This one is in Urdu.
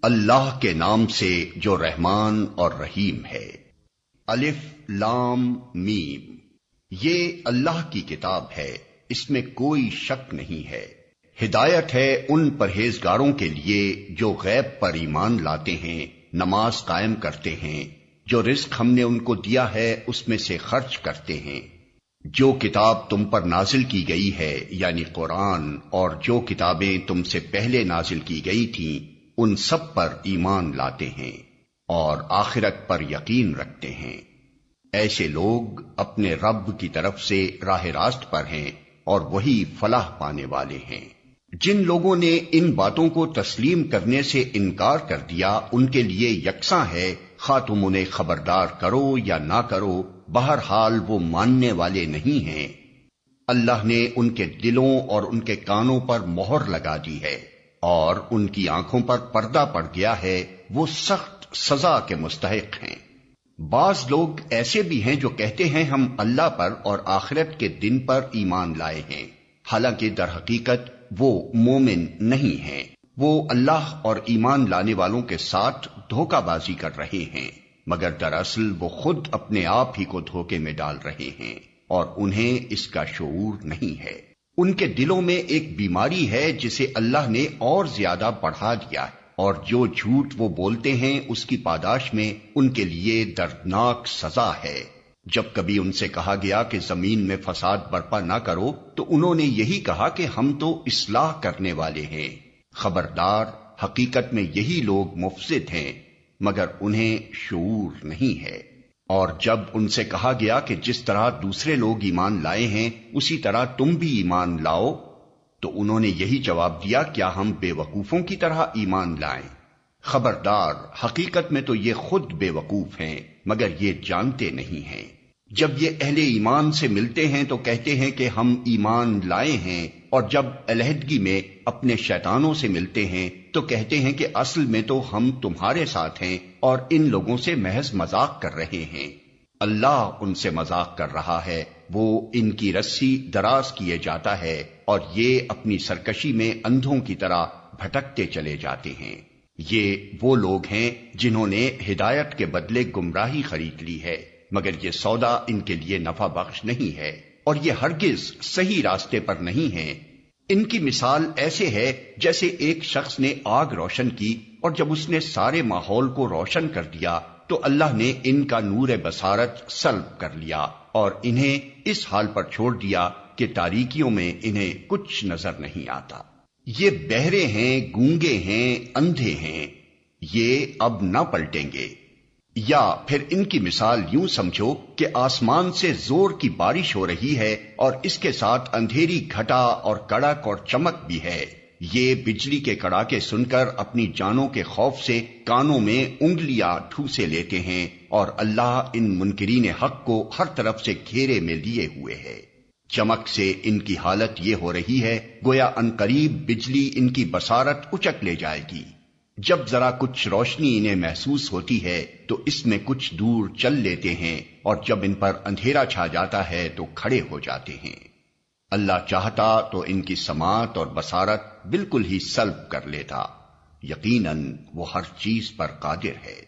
اللہ کے نام سے جو رحمان اور رحیم ہے۔ الف لام میم، یہ اللہ کی کتاب ہے، اس میں کوئی شک نہیں ہے۔ ہدایت ہے ان پرہیزگاروں کے لیے جو غیب پر ایمان لاتے ہیں، نماز قائم کرتے ہیں، جو رزق ہم نے ان کو دیا ہے اس میں سے خرچ کرتے ہیں، جو کتاب تم پر نازل کی گئی ہے یعنی قرآن، اور جو کتابیں تم سے پہلے نازل کی گئی تھیں ان سب پر ایمان لاتے ہیں اور آخرت پر یقین رکھتے ہیں۔ ایسے لوگ اپنے رب کی طرف سے راہ راست پر ہیں اور وہی فلاح پانے والے ہیں۔ جن لوگوں نے ان باتوں کو تسلیم کرنے سے انکار کر دیا ان کے لیے یکساں ہے، خواہ تم انہیں خبردار کرو یا نہ کرو، بہرحال وہ ماننے والے نہیں ہیں۔ اللہ نے ان کے دلوں اور ان کے کانوں پر مہر لگا دی ہے اور ان کی آنکھوں پر پردہ پڑ گیا ہے، وہ سخت سزا کے مستحق ہیں۔ بعض لوگ ایسے بھی ہیں جو کہتے ہیں ہم اللہ پر اور آخرت کے دن پر ایمان لائے ہیں، حالانکہ در حقیقت وہ مومن نہیں ہیں۔ وہ اللہ اور ایمان لانے والوں کے ساتھ دھوکہ بازی کر رہے ہیں، مگر دراصل وہ خود اپنے آپ ہی کو دھوکے میں ڈال رہے ہیں اور انہیں اس کا شعور نہیں ہے۔ ان کے دلوں میں ایک بیماری ہے جسے اللہ نے اور زیادہ بڑھا دیا ہے، اور جو جھوٹ وہ بولتے ہیں اس کی پاداش میں ان کے لیے دردناک سزا ہے۔ جب کبھی ان سے کہا گیا کہ زمین میں فساد برپا نہ کرو تو انہوں نے یہی کہا کہ ہم تو اصلاح کرنے والے ہیں۔ خبردار، حقیقت میں یہی لوگ مفسد ہیں مگر انہیں شعور نہیں ہے۔ اور جب ان سے کہا گیا کہ جس طرح دوسرے لوگ ایمان لائے ہیں اسی طرح تم بھی ایمان لاؤ تو انہوں نے یہی جواب دیا، کیا ہم بے وقوفوں کی طرح ایمان لائیں؟ خبردار، حقیقت میں تو یہ خود بے وقوف ہیں مگر یہ جانتے نہیں ہیں۔ جب یہ اہل ایمان سے ملتے ہیں تو کہتے ہیں کہ ہم ایمان لائے ہیں، اور جب علیحدگی میں اپنے شیطانوں سے ملتے ہیں تو کہتے ہیں کہ اصل میں تو ہم تمہارے ساتھ ہیں اور ان لوگوں سے محض مذاق کر رہے ہیں۔ اللہ ان سے مذاق کر رہا ہے، وہ ان کی رسی دراز کیے جاتا ہے اور یہ اپنی سرکشی میں اندھوں کی طرح بھٹکتے چلے جاتے ہیں۔ یہ وہ لوگ ہیں جنہوں نے ہدایت کے بدلے گمراہی خرید لی ہے، مگر یہ سودا ان کے لیے نفع بخش نہیں ہے اور یہ ہرگز صحیح راستے پر نہیں ہیں۔ ان کی مثال ایسے ہے جیسے ایک شخص نے آگ روشن کی اور جب اس نے سارے ماحول کو روشن کر دیا تو اللہ نے ان کا نور بصارت سلب کر لیا اور انہیں اس حال پر چھوڑ دیا کہ تاریکیوں میں انہیں کچھ نظر نہیں آتا۔ یہ بہرے ہیں، گونگے ہیں، اندھے ہیں، یہ اب نہ پلٹیں گے۔ یا پھر ان کی مثال یوں سمجھو کہ آسمان سے زور کی بارش ہو رہی ہے اور اس کے ساتھ اندھیری گھٹا اور کڑک اور چمک بھی ہے۔ یہ بجلی کے کڑاکے سن کر اپنی جانوں کے خوف سے کانوں میں انگلیاں ٹھوسے لیتے ہیں، اور اللہ ان منکرین حق کو ہر طرف سے گھیرے میں لیے ہوئے ہے۔ چمک سے ان کی حالت یہ ہو رہی ہے گویا عنقریب بجلی ان کی بصارت اچک لے جائے گی۔ جب ذرا کچھ روشنی انہیں محسوس ہوتی ہے تو اس میں کچھ دور چل لیتے ہیں، اور جب ان پر اندھیرا چھا جاتا ہے تو کھڑے ہو جاتے ہیں۔ اللہ چاہتا تو ان کی سماعت اور بصارت بالکل ہی سلب کر لیتا، یقیناً وہ ہر چیز پر قادر ہے۔